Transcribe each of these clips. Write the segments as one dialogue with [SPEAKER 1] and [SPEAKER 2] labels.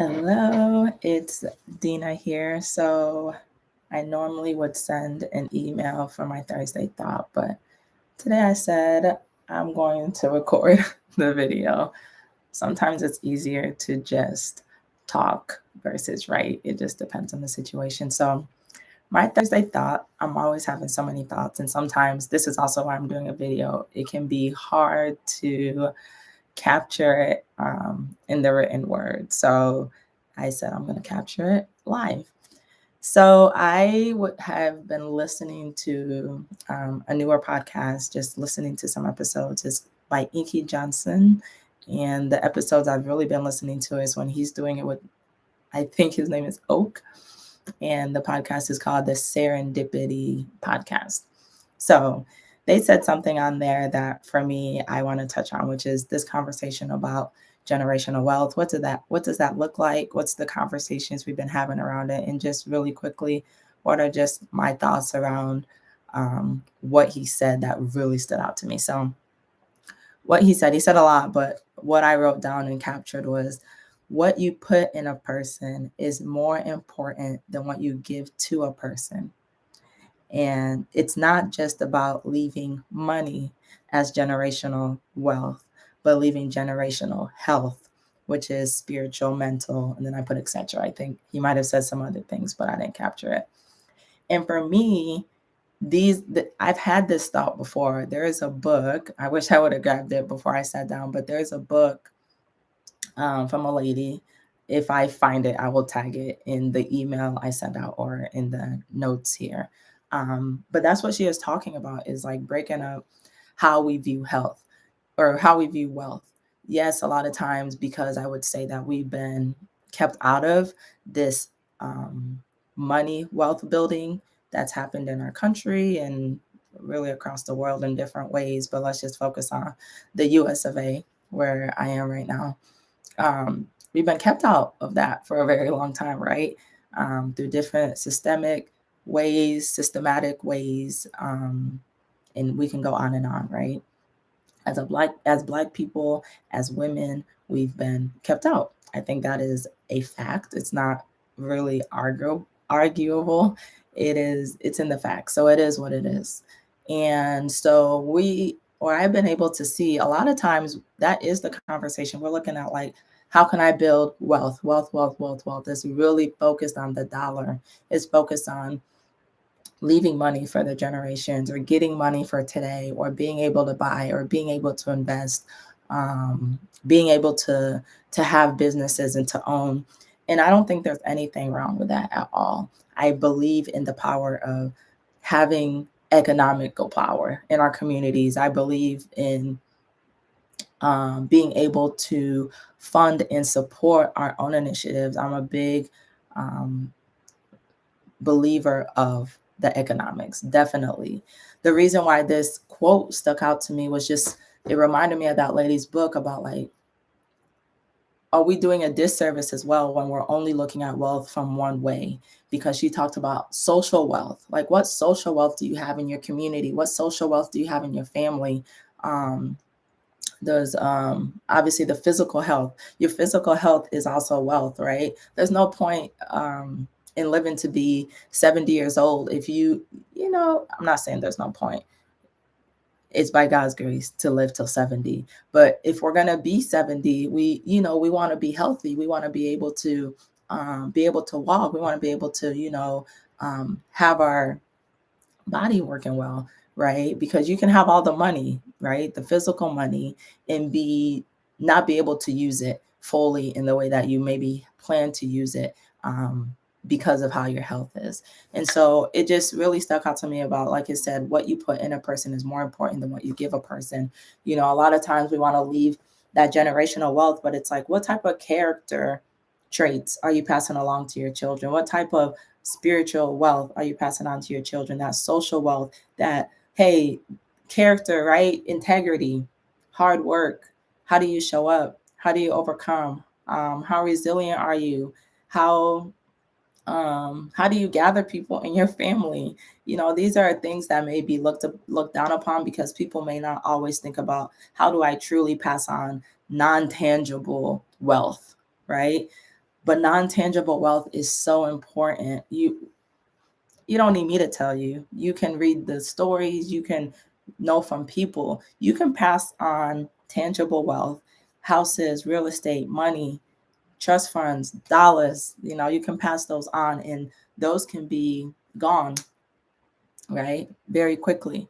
[SPEAKER 1] Hello, it's Dina here. So I normally would send an email for my Thursday thought, but today I said I'm going to record the video. Sometimes it's easier to just talk versus write. It just depends on the situation. So my Thursday thought, I'm always having so many thoughts, and sometimes this is also why I'm doing a video. It can be hard to capture it in the written word. So I said, I'm going to capture it live. So I would have been listening to a newer podcast, just listening to some episodes. It's by Inky Johnson. And the episodes I've really been listening to is when he's doing it with, I think his name is Oak. And the podcast is called the Serendipity Podcast. So they said something on there that for me I want to touch on, which is this conversation about generational wealth. What does that look like? What's the conversations we've been having around it? And just really quickly, what are just my thoughts around what he said that really stood out to me? So what he said a lot, but what I wrote down and captured was what you put in a person is more important than what you give to a person. And it's not just about leaving money as generational wealth, but leaving generational health, which is spiritual, mental, and then I put etc. I think he might have said some other things, but I didn't capture it. And for me, I've had this thought before. There is a book. I wish I would have grabbed it before I sat down, but there's a book from a lady. If I find it, I will tag it in the email I send out or in the notes here. But that's what she is talking about, is like breaking up how we view health or how we view wealth. Yes, a lot of times, because I would say that we've been kept out of this um, money wealth building that's happened in our country and really across the world in different ways. But let's just focus on the US of A, where I am right now. um, we've been kept out of that for a very long time, right? Through different systematic ways, and we can go on and on, right? As black people, as women, we've been kept out. I think that is a fact. It's not really arguable. It's in the facts. So it is what it is. And so I've been able to see a lot of times that is the conversation. We're looking at like, how can I build wealth? Wealth. It's really focused on the dollar. It's focused on leaving money for the generations, or getting money for today, or being able to buy, or being able to invest, being able to have businesses and to own. And I don't think there's anything wrong with that at all. I believe in the power of having economical power in our communities. I believe in being able to fund and support our own initiatives. I'm a big um, believer of the economics, definitely. The reason why this quote stuck out to me was just, it reminded me of that lady's book about like, are we doing a disservice as well when we're only looking at wealth from one way? Because she talked about social wealth. Like, what social wealth do you have in your community? What social wealth do you have in your family? Um, there's obviously the physical health. Your physical health is also wealth, right? There's no point in living to be 70 years old if I'm not saying there's no point. It's by God's grace to live till 70. But if we're gonna be 70, we want to be healthy. We want to be able to walk. We want to be able to, have our body working well, right? Because you can have all the money, right? The physical money, and be not be able to use it fully in the way that you maybe plan to use it, because of how your health is. And so it just really stuck out to me about, like I said, what you put in a person is more important than what you give a person. A lot of times we want to leave that generational wealth, but it's like, what type of character traits are you passing along to your children? What type of spiritual wealth are you passing on to your children? That social wealth, that, hey, character, right? Integrity, hard work. How do you show up? How do you overcome? How resilient are you? How how do you gather people in your family? These are things that may be looked down upon, because people may not always think about, how do I truly pass on non-tangible wealth, right? But non-tangible wealth is so important. You don't need me to tell you. You can read the stories, you can know from people. You can pass on tangible wealth, houses, real estate, money, trust funds, dollars. You can pass those on, and those can be gone, right? Very quickly.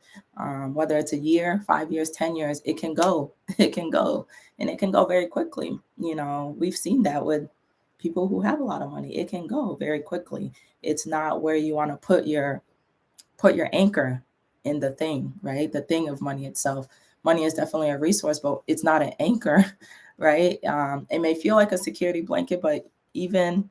[SPEAKER 1] Whether it's a year, 5 years, 10 years, it can go. It can go. And it can go very quickly. We've seen that with people who have a lot of money. It can go very quickly. It's not where you want to put your anchor in the thing, right? The thing of money itself. Money is definitely a resource, but it's not an anchor, right? It may feel like a security blanket, but even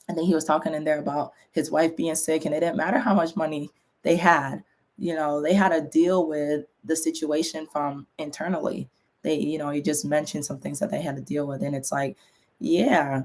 [SPEAKER 1] I think he was talking in there about his wife being sick, and it didn't matter how much money they had. They had to deal with the situation from internally. He just mentioned some things that they had to deal with, and it's like, yeah,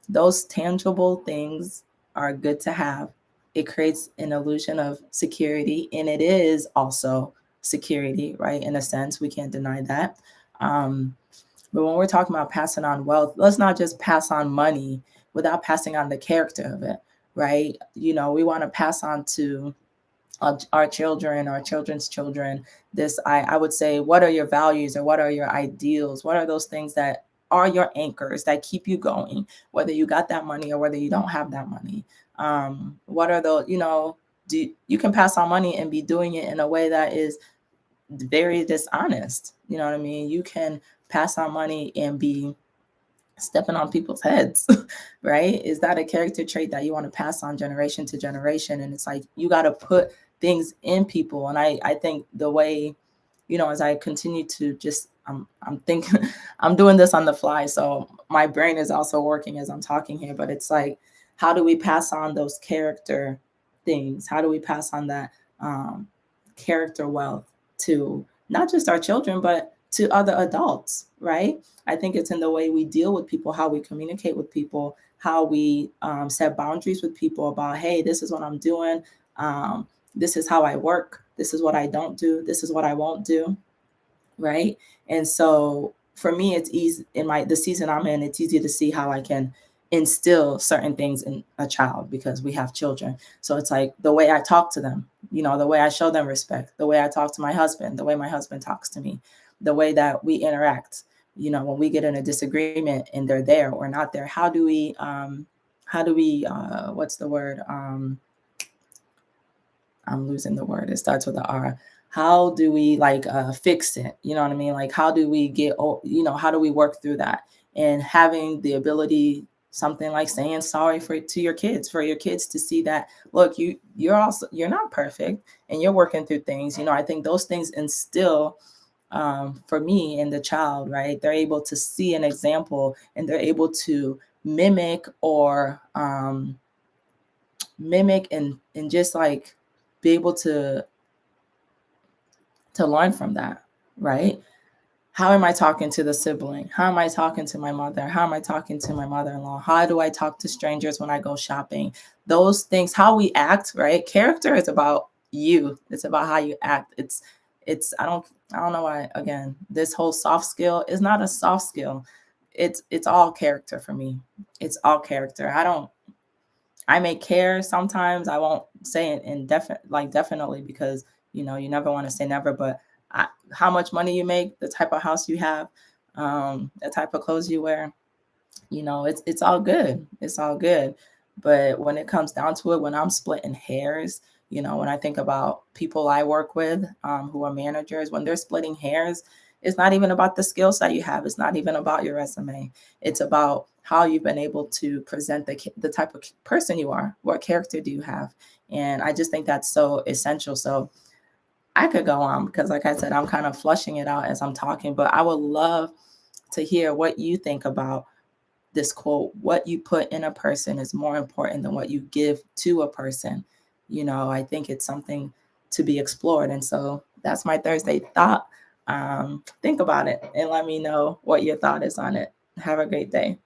[SPEAKER 1] those tangible things are good to have. It creates an illusion of security, and it is also security, right? In a sense, we can't deny that. But when we're talking about passing on wealth, let's not just pass on money without passing on the character of it, right? We want to pass on to our children, our children's children. I would say, what are your values or what are your ideals? What are those things that are your anchors that keep you going, whether you got that money or whether you don't have that money? What are those, you can pass on money and be doing it in a way that is very dishonest. You know what I mean? You can pass on money and be stepping on people's heads, right? Is that a character trait that you want to pass on generation to generation? And it's like, you got to put things in people. And I think the way, as I continue to just, I'm thinking, I'm doing this on the fly. So my brain is also working as I'm talking here, but it's like, how do we pass on those character things? How do we pass on that character wealth to not just our children, but to other adults, right? I think it's in the way we deal with people, how we communicate with people, how we set boundaries with people about, hey, this is what I'm doing. This is how I work. This is what I don't do. This is what I won't do, right? And so for me, it's easy the season I'm in, it's easy to see how I can instill certain things in a child because we have children. So it's like the way I talk to them, the way I show them respect, the way I talk to my husband, the way my husband talks to me, the way that we interact, when we get in a disagreement and they're there or not there, how do we what's the word? I'm losing the word. It starts with an R. How do we fix it? You know what I mean? Like, how do we how do we work through that? And having the ability, something like saying sorry to your kids, for your kids to see that, look, you're not perfect and you're working through things. I think those things instill for me and the child, right? They're able to see an example and they're able to mimic or mimic and just like be able to learn from that, right? How am I talking to the sibling? How am I talking to my mother? How am I talking to my mother-in-law? How do I talk to strangers when I go shopping? Those things, how we act, right? Character is about you. It's about how you act. I don't know why, again, this whole soft skill is not a soft skill. It's all character for me. It's all character. I may care sometimes. I won't say it definitely because you never want to say never, but how much money you make, the type of house you have, the type of clothes you wear, it's all good. It's all good. But when it comes down to it, when I'm splitting hairs, when I think about people I work with who are managers, when they're splitting hairs, it's not even about the skill set you have. It's not even about your resume. It's about how you've been able to present the type of person you are. What character do you have? And I just think that's so essential. So I could go on because, like I said, I'm kind of flushing it out as I'm talking, but I would love to hear what you think about this quote. What you put in a person is more important than what you give to a person. I think it's something to be explored. And so that's my Thursday thought. Think about it and let me know what your thought is on it. Have a great day.